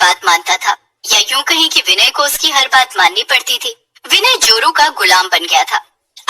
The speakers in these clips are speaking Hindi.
बात मानता था, या यूं कहें कि विनय को उसकी हर बात माननी पड़ती थी। विनय जोरू का गुलाम बन गया था।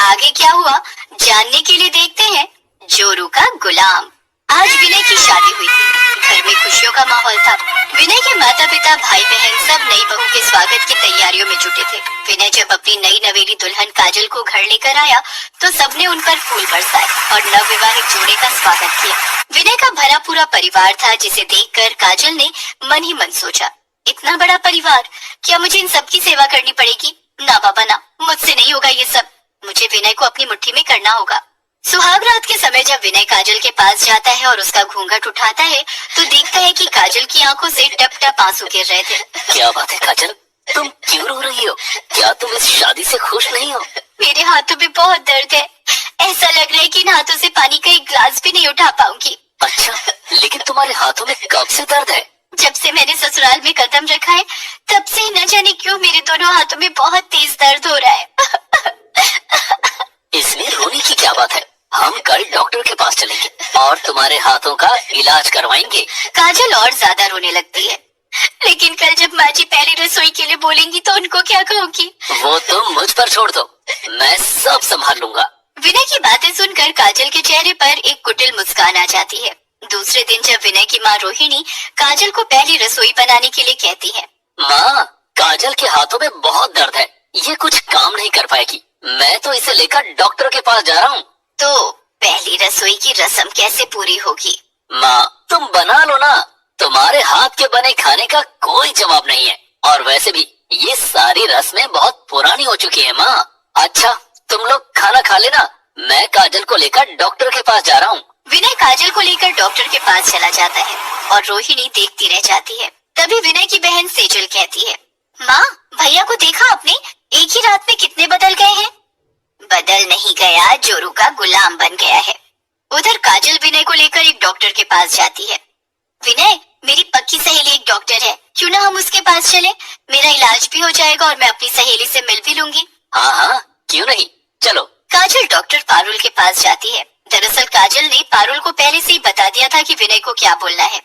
आगे क्या हुआ जानने के लिए देखते हैं जोरू का गुलाम। आज विनय की शादी हुई थी। घर में खुशियों का माहौल था। विनय के माता पिता भाई बहन सब नई बहू के स्वागत की तैयारियों में जुटे थे। विनय जब अपनी नई नवेली दुल्हन काजल को घर लेकर आया तो सबने उन पर फूल बरसाए और नवविवाहित जोड़े का स्वागत किया। विनय का भरा पूरा परिवार था, जिसे देखकर काजल ने मन ही मन सोचा, इतना बड़ा परिवार, क्या मुझे इन सबकी सेवा करनी पड़ेगी? ना बाबा ना, मुझसे नहीं होगा ये सब। मुझे विनय को अपनी मुट्ठी में करना होगा। सुहाग रात के समय जब विनय काजल के पास जाता है और उसका घूंघट उठाता है तो देखता है कि काजल की आंखों से टप टप आंसू गिर रहे थे। क्या बात है काजल, तुम क्यों रो रही हो? क्या तुम इस शादी से खुश नहीं हो? मेरे हाथों में बहुत दर्द है। ऐसा लग रहा है कि इन हाथों से पानी का एक गिलास भी नहीं उठा पाऊंगी। अच्छा, लेकिन तुम्हारे हाथों में कब से दर्द है? जब से मैंने ससुराल में कदम रखा है तब से न जाने क्यों मेरे दोनों हाथों में बहुत तेज दर्द हो रहा है। इसमें रोने की क्या बात है? हम कल डॉक्टर के पास चलेंगे और तुम्हारे हाथों का इलाज करवाएंगे। काजल और ज्यादा रोने लगती है। लेकिन कल जब माँ जी पहली रसोई के लिए बोलेंगी तो उनको क्या कहूँगी? वो तुम मुझ पर छोड़ दो, मैं सब संभाल लूंगा। विनय की बातें सुनकर काजल के चेहरे पर एक कुटिल मुस्कान आ जाती है। दूसरे दिन जब विनय की माँ रोहिणी काजल को पहली रसोई बनाने के लिए कहती है, माँ, काजल के हाथों में बहुत दर्द है, ये कुछ काम नहीं कर पाएगी। मैं तो इसे लेकर डॉक्टर के पास जा रहा हूँ। तो पहली रसोई की रस्म कैसे पूरी होगी? माँ, तुम बना लो ना, तुम्हारे हाथ के बने खाने का कोई जवाब नहीं है। और वैसे भी ये सारी रस्में बहुत पुरानी हो चुकी है माँ। अच्छा, तुम लोग खाना खा लेना, मैं काजल को लेकर डॉक्टर के पास जा रहा हूँ। विनय काजल को लेकर डॉक्टर के पास चला जाता है और रोहिणी देखती रह जाती है। तभी विनय की बहन सेजल कहती है, माँ, भैया को देखा आपने? एक ही रात में कितने बदल गए हैं। बदल नहीं गया, जोरू का गुलाम बन गया है। उधर काजल विनय को लेकर एक डॉक्टर के पास जाती है। विनय, मेरी पक्की सहेली एक डॉक्टर है, क्यों ना हम उसके पास चले? मेरा इलाज भी हो जाएगा और मैं अपनी सहेली से मिल भी लूंगी। हाँ हाँ, क्यों नहीं, चलो। काजल डॉक्टर पारुल के पास जाती है। दरअसल काजल ने पारुल को पहले से ही बता दिया था कि विनय को क्या बोलना है।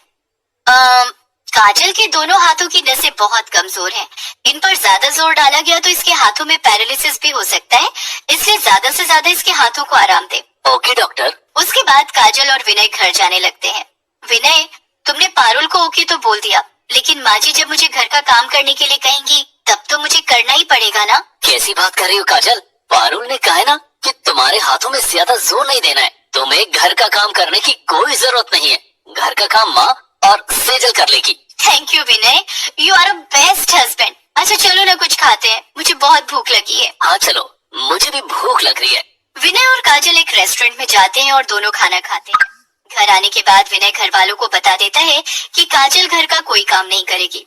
काजल के दोनों हाथों की नसें बहुत कमजोर हैं। इन पर ज्यादा जोर डाला गया तो इसके हाथों में पैरालिसिस भी हो सकता है, इसलिए ज्यादा से ज्यादा इसके हाथों को आराम दे। Okay doctor. उसके बाद काजल और विनय घर जाने लगते हैं। विनय, तुमने पारुल को ओके तो बोल दिया, लेकिन माँ जी जब मुझे घर का काम करने के लिए कहेंगी तब तो मुझे करना ही पड़ेगा ना? कैसी बात कर रही हो काजल? पारुल ने कहा है ना कि तुम्हारे हाथों में ज्यादा जोर नहीं देना है। तुम्हें घर का काम करने की कोई जरूरत नहीं है। घर का काम माँ और सेजल कर लेगी। Thank you Vinay, you are a best husband. अच्छा चलो ना कुछ खाते हैं, मुझे बहुत भूख लगी है। हाँ चलो, मुझे भी भूख लग रही है। विनय और काजल एक रेस्टोरेंट में जाते हैं और दोनों खाना खाते हैं। घर आने के बाद विनय घर वालों को बता देता है कि काजल घर का कोई काम नहीं करेगी।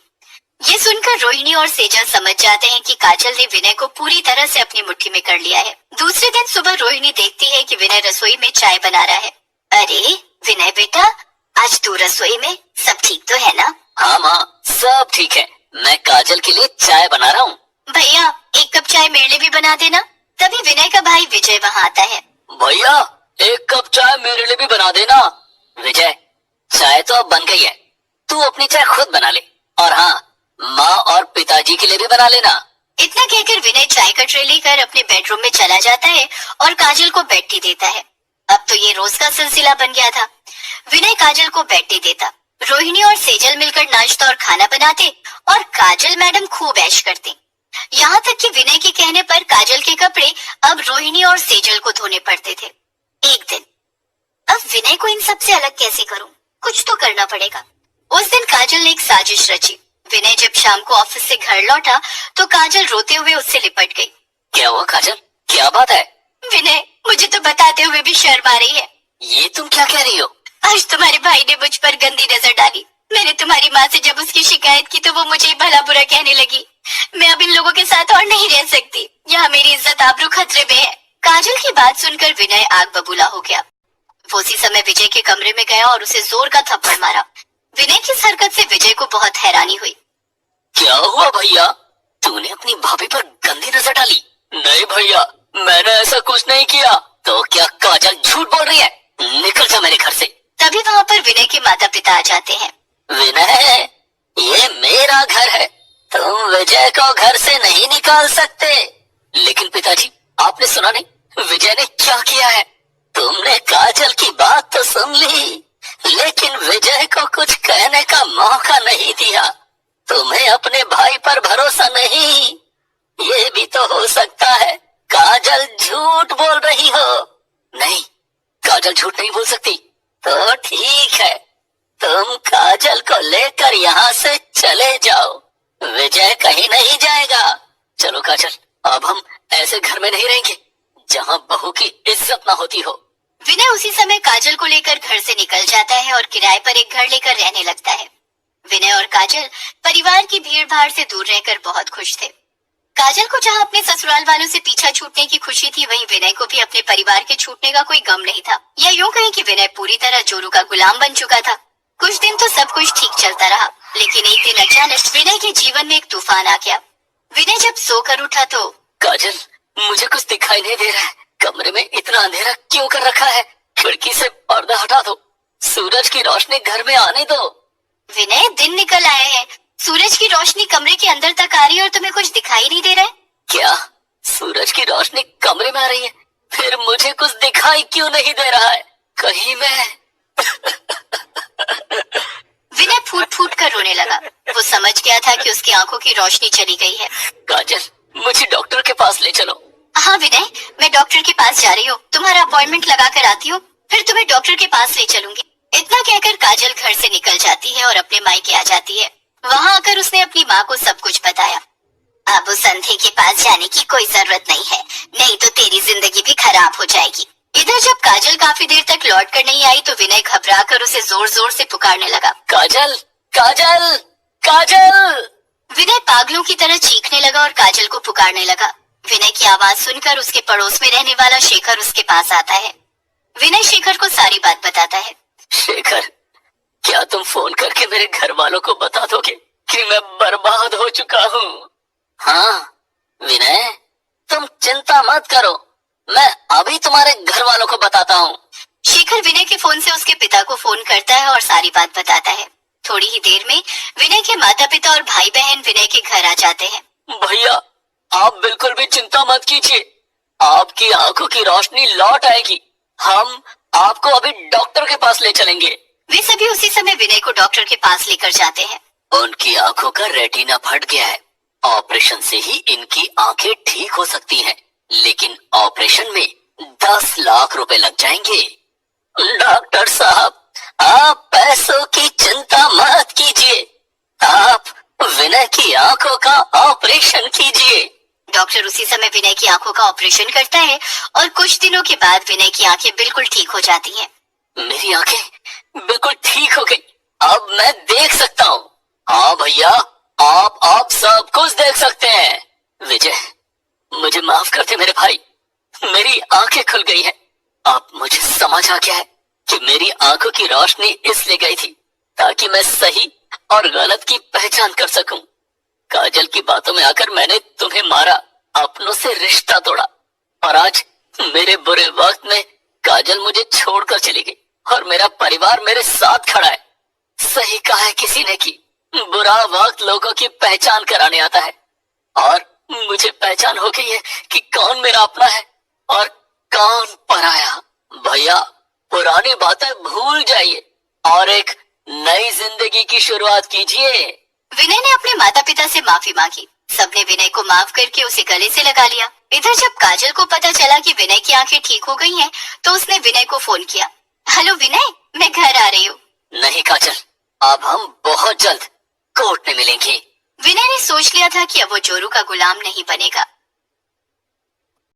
ये सुनकर रोहिणी और सेजल समझ जाते हैं कि काजल ने विनय को पूरी तरह से अपनी मुट्ठी में कर लिया है। दूसरे दिन सुबह रोहिणी देखती है कि विनय रसोई में चाय बना रहा है। अरे विनय बेटा, आज तू रसोई में, सब ठीक तो है ना? हाँ माँ, सब ठीक है। मैं काजल के लिए चाय बना रहा हूँ। भैया, एक कप चाय मेरे लिए भी बना देना। तभी विनय का भाई विजय वहाँ आता है। भैया, एक कप चाय मेरे लिए भी बना देना। विजय, चाय तो अब बन गई है, तू अपनी चाय खुद बना ले। और हाँ, माँ और पिताजी के लिए भी बना लेना। इतना कहकर विनय चाय का ट्रे लेकर अपने बेडरूम में चला जाता है और काजल को बेड टी देता है। अब तो ये रोज का सिलसिला बन गया था। विनय काजल को बेड टी देता, रोहिणी और सेजल मिलकर नाश्ता और खाना बनाते और काजल मैडम खूब ऐश करती। यहाँ तक कि विनय के कहने पर काजल के कपड़े अब रोहिणी और सेजल को धोने पड़ते थे। एक दिन, अब विनय को इन सब से अलग कैसे करूं? कुछ तो करना पड़ेगा। उस दिन काजल ने एक साजिश रची। विनय जब शाम को ऑफिस से घर लौटा तो काजल रोते हुए उससे लिपट गई। क्या हुआ काजल, क्या बात है? विनय, मुझे तो बताते हुए भी शर्म आ रही है। ये तुम क्या कह रही हो? आज तुम्हारे भाई ने मुझ पर गंदी नजर डाली। मैंने तुम्हारी माँ से जब उसकी शिकायत की तो वो मुझे ही भला बुरा कहने लगी। मैं अब इन लोगों के साथ और नहीं रह सकती। यहाँ मेरी इज्जत आबरू खतरे में है। काजल की बात सुनकर विनय आग बबूला हो गया। वो उसी समय विजय के कमरे में गया और उसे जोर का थप्पड़ मारा। विनय की इस हरकत से विजय को बहुत हैरानी हुई। क्या हुआ भैया, तूने अपनी भाभी पर गंदी नजर डाली? नहीं भैया, मैंने ऐसा कुछ नहीं किया। तो क्या काजल झूठ बोल रही है? निकल जा मेरे घर से। तभी वहाँ पर विनय के माता पिता आ जाते हैं। विनय, ये मेरा घर है, तुम विजय को घर से नहीं निकाल सकते। लेकिन पिताजी, आपने सुना नहीं विजय ने क्या किया है? तुमने काजल की बात तो सुन ली, लेकिन विजय को कुछ कहने का मौका नहीं दिया। तुम्हें अपने भाई पर भरोसा नहीं? ये भी तो हो सकता है काजल झूठ बोल रही हो। नहीं, काजल झूठ नहीं बोल सकती। तो ठीक है, तुम काजल को लेकर यहाँ से चले जाओ, विजय कहीं नहीं जाएगा। चलो काजल, अब हम ऐसे घर में नहीं रहेंगे जहाँ बहू की इज्जत ना होती हो। विनय उसी समय काजल को लेकर घर से निकल जाता है और किराए पर एक घर लेकर रहने लगता है। विनय और काजल परिवार की भीड़ भाड़ से दूर रहकर बहुत खुश थे। काजल को जहाँ अपने ससुराल वालों से पीछा छूटने की खुशी थी, वहीं विनय को भी अपने परिवार के छूटने का कोई गम नहीं था। या यूं कहें कि विनय पूरी तरह जोरू का गुलाम बन चुका था। कुछ दिन तो सब कुछ ठीक चलता रहा, लेकिन एक दिन अचानक विनय के जीवन में एक तूफान आ गया। विनय जब सोकर उठा तो काजल, मुझे कुछ दिखाई नहीं दे रहा है। कमरे में इतना अंधेरा क्यों कर रखा है? खिड़की से पर्दा हटा दो, सूरज की रोशनी घर में आने दो। विनय, दिन निकल आए हैं, सूरज की रोशनी कमरे के अंदर तक आ रही है और तुम्हें कुछ दिखाई नहीं दे रहा है? क्या सूरज की रोशनी कमरे में आ रही है? फिर मुझे कुछ दिखाई क्यों नहीं दे रहा है? कहीं मैं विनय फूट फूट कर रोने लगा। वो समझ गया था कि उसकी आंखों की रोशनी चली गई है। काजल, मुझे डॉक्टर के पास ले चलो। हाँ विनय, मैं डॉक्टर के पास जा रही हूँ। तुम्हारा अपॉइंटमेंट लगा कर आती हूँ, फिर तुम्हें डॉक्टर के पास ले चलूंगी। इतना कहकर काजल घर से निकल जाती है और अपने मायके आ जाती है। वहाँ आकर उसने अपनी माँ को सब कुछ बताया। अब उस अंधे के पास जाने की कोई जरूरत नहीं है, नहीं तो तेरी जिंदगी भी खराब हो जाएगी। इधर जब काजल काफी देर तक लौट कर नहीं आई तो विनय घबरा कर उसे जोर जोर से पुकारने लगा। काजल, काजल, काजल। विनय पागलों की तरह चीखने लगा और काजल को पुकारने लगा। विनय की आवाज सुनकर उसके पड़ोस में रहने वाला शेखर उसके पास आता है। विनय शेखर को सारी बात बताता है। शेखर, क्या तुम फोन करके मेरे घर वालों को बता दोगे कि मैं बर्बाद हो चुका हूँ? हाँ विनय, तुम चिंता मत करो, मैं अभी तुम्हारे घर वालों को बताता हूँ। शेखर विनय के फोन से उसके पिता को फोन करता है और सारी बात बताता है। थोड़ी ही देर में विनय के माता पिता और भाई बहन विनय के घर आ जाते हैं। भैया, आप बिल्कुल भी चिंता मत कीजिए, आपकी आंखों की रोशनी लौट आएगी। हम आपको अभी डॉक्टर के पास ले चलेंगे। वे सभी उसी समय विनय को डॉक्टर के पास लेकर जाते हैं। उनकी आंखों का रेटिना फट गया है, ऑपरेशन से ही इनकी आंखें ठीक हो सकती हैं, लेकिन ऑपरेशन में 10 लाख रुपए लग जाएंगे। डॉक्टर साहब, आप पैसों की चिंता मत कीजिए, आप विनय की आंखों का ऑपरेशन कीजिए। डॉक्टर उसी समय विनय की आंखों का ऑपरेशन करता है और कुछ दिनों के बाद विनय की आंखें बिल्कुल ठीक हो जाती हैं। मेरी आंखें बिल्कुल ठीक हो गई, अब मैं देख सकता हूँ। हाँ भैया, आप सब कुछ देख सकते हैं। विजय, मुझे माफ कर दे मेरे भाई, मेरी आंखें खुल गई हैं। अब मुझे समझ आ गया है कि मेरी आंखों की रोशनी इसलिए गई थी ताकि मैं सही और गलत की पहचान कर सकूं। काजल की बातों में आकर मैंने तुम्हें मारा, अपनों से रिश्ता तोड़ा, और आज मेरे बुरे वक्त में काजल मुझे छोड़कर चली गई और मेरा परिवार मेरे साथ खड़ा है। सही कहा है किसी ने कि बुरा वक्त लोगों की पहचान कराने आता है, और मुझे पहचान हो गई है कि कौन मेरा अपना है और कौन पराया। भैया, पुरानी बातें भूल जाइए और एक नई जिंदगी की शुरुआत कीजिए। विनय ने अपने माता पिता से माफी मांगी। सबने विनय को माफ करके उसे गले से लगा लिया। इधर जब काजल को पता चला कि विनय की आंखें ठीक हो गई हैं, तो उसने विनय को फोन किया। हेलो विनय, मैं घर आ रही हूँ। नहीं काजल, अब हम बहुत जल्द कोर्ट में मिलेंगे। विनय ने सोच लिया था कि अब वो जोरू का गुलाम नहीं बनेगा।